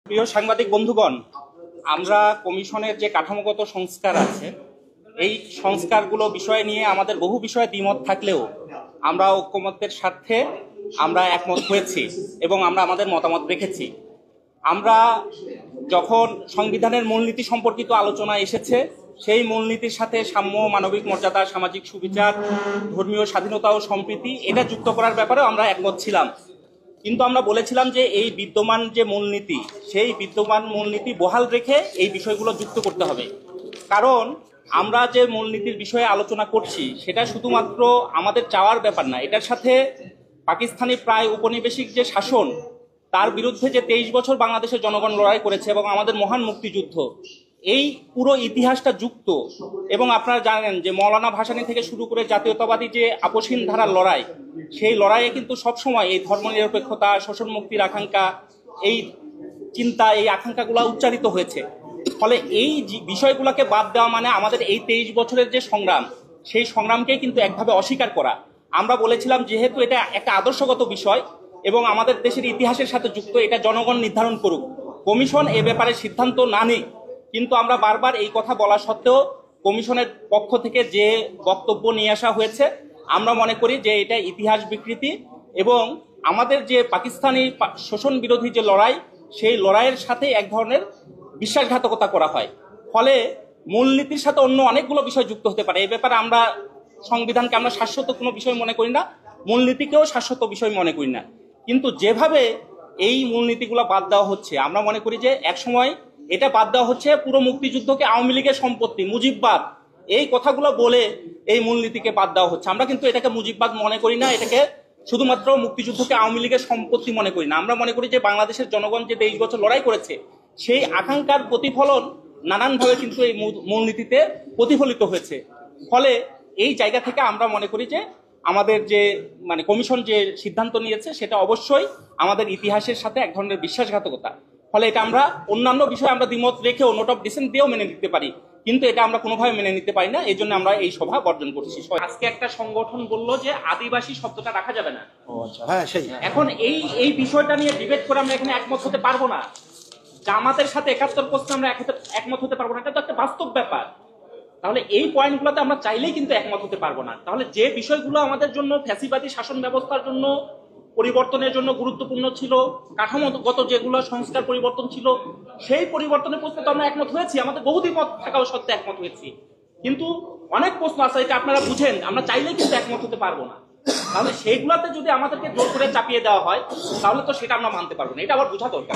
প্রিয় সাংবাদিক বন্ধুগণ, আমরা কমিশনের যে কাঠামোগত সংস্কার আছে এই সংস্কারগুলো বিষয় নিয়ে আমাদের বহু বিষয়ে দ্বিমত থাকলেও আমরা ঐক্যমত্যের স্বার্থে আমরা একমত হয়েছি এবং আমরা আমাদের মতামত রেখেছি। আমরা যখন সংবিধানের মূলনীতি সম্পর্কিত আলোচনা এসেছে সেই মূলনীতির সাথে সাম্য, মানবিক মর্যাদা, সামাজিক সুবিচার, ধর্মীয় স্বাধীনতা ও সম্প্রীতি এটা যুক্ত করার ব্যাপারেও আমরা একমত ছিলাম। কিন্তু আমরা বলেছিলাম যে এই বিদ্যমান যে মূলনীতি সেই বিদ্যমান মূলনীতি বহাল রেখে এই বিষয়গুলো যুক্ত করতে হবে। কারণ আমরা যে মূলনীতির বিষয়ে আলোচনা করছি সেটা শুধুমাত্র আমাদের চাওয়ার ব্যাপার না, এটার সাথে পাকিস্তানি প্রায় উপনিবেশিক যে শাসন তার বিরুদ্ধে যে 23 বছর বাংলাদেশের জনগণ লড়াই করেছে এবং আমাদের মহান মুক্তিযুদ্ধ, এই পুরো ইতিহাসটা যুক্ত। এবং আপনারা জানেন যে মৌলানা ভাসানী থেকে শুরু করে জাতীয়তাবাদী যে আপসহীন ধারার লড়াই, সেই লড়াইয়ে কিন্তু সবসময় এই ধর্মনিরপেক্ষতা, শোষণ মুক্তির আকাঙ্ক্ষা, এই চিন্তা, এই আকাঙ্ক্ষাগুলো উচ্চারিত হয়েছে। ফলে এই বিষয়গুলোকে বাদ দেওয়া মানে আমাদের এই 23 বছরের যে সংগ্রাম, সেই সংগ্রামকে কিন্তু একভাবে অস্বীকার করা। আমরা বলেছিলাম যেহেতু এটা একটা আদর্শগত বিষয় এবং আমাদের দেশের ইতিহাসের সাথে যুক্ত, এটা জনগণ নির্ধারণ করুক, কমিশন এ ব্যাপারে সিদ্ধান্ত না নিক। কিন্তু আমরা বারবার এই কথা বলা সত্ত্বেও কমিশনের পক্ষ থেকে যে বক্তব্য নিয়ে আসা হয়েছে আমরা মনে করি যে এটা ইতিহাস বিকৃতি এবং আমাদের যে পাকিস্তানি শোষণ বিরোধী যে লড়াই, সেই লড়াইয়ের সাথে এক ধরনের বিশ্বাসঘাতকতা করা হয়। ফলে মূলনীতির সাথে অন্য অনেকগুলো বিষয় যুক্ত হতে পারে। এই ব্যাপারে আমরা সংবিধানকে আমরা শাশ্বত কোনো বিষয় মনে করি না, মূলনীতিকেও শাশ্বত বিষয় মনে করি না। কিন্তু যেভাবে এই মূলনীতিগুলো বাদ দেওয়া হচ্ছে, আমরা মনে করি যে একসময় এটা বাদ দেওয়া হচ্ছে পুরো মুক্তিযুদ্ধকে আওয়ামী লীগের সম্পত্তি, মুজিববাদ, এই কথাগুলো বলে এই মূলনীতিকে বাদ দেওয়া হচ্ছে। আমরা কিন্তু এটাকে মুজিববাদ মনে করি না, এটাকে শুধুমাত্র মুক্তিযুদ্ধকে আওয়ামী লীগের সম্পত্তি মনে করি না। আমরা মনে করি যে বাংলাদেশের জনগণ যে 23 বছর লড়াই করেছে সেই আকাঙ্ক্ষার প্রতিফলন নানানভাবে কিন্তু এই মূলনীতিতে প্রতিফলিত হয়েছে। ফলে এই জায়গা থেকে আমরা মনে করি যে আমাদের যে কমিশন যে সিদ্ধান্ত নিয়েছে সেটা অবশ্যই আমাদের ইতিহাসের সাথে এক ধরনের বিশ্বাসঘাতকতা। ফলে এটা আমরা অন্যান্য বিষয়ে আমরা দ্বিমত রেখেও নোট অফ ডিসেন্ট দিয়েও মেনে নিতে পারি, কিন্তু এটা আমরা কোনোভাবে মেনে নিতে পারি না। এই জন্য আমরা এই সভা বর্জন করছি। আজকে একটা সংগঠন বললো যে আদিবাসী শব্দটা রাখা যাবে না। হ্যাঁ, সেই এখন এই বিষয়টা নিয়ে ডিবেট করে আমরা এখানে একমত হতে পারবো না। জামাতের সাথে 71 প্রশ্নে আমরা একমত হতে পারবো না, এটা তো একটা বাস্তব ব্যাপার। তাহলে এই পয়েন্টগুলোতে আমরা চাইলেই কিন্তু একমত হতে পারবো না। তাহলে যে বিষয়গুলো আমাদের জন্য ফ্যাসিবাদী শাসন ব্যবস্থার জন্য পরিবর্তনের জন্য গুরুত্বপূর্ণ ছিল, কাঠামোগত যেগুলো সংস্কার পরিবর্তন ছিল, সেই পরিবর্তনের প্রশ্নে তো আমরা একমত হয়েছি, আমাদের বহুদিন মত থাকাও সত্ত্বে একমত হয়েছি। কিন্তু অনেক প্রশ্ন আছে, এটা আপনারা বুঝেন, আমরা চাইলেই কিন্তু একমত হতে পারবো না। তাহলে সেইগুলাতে যদি আমাদেরকে জোর করে চাপিয়ে দেওয়া হয় তাহলে তো সেটা আমরা মানতে পারবো না, এটা আবার বোঝা দরকার।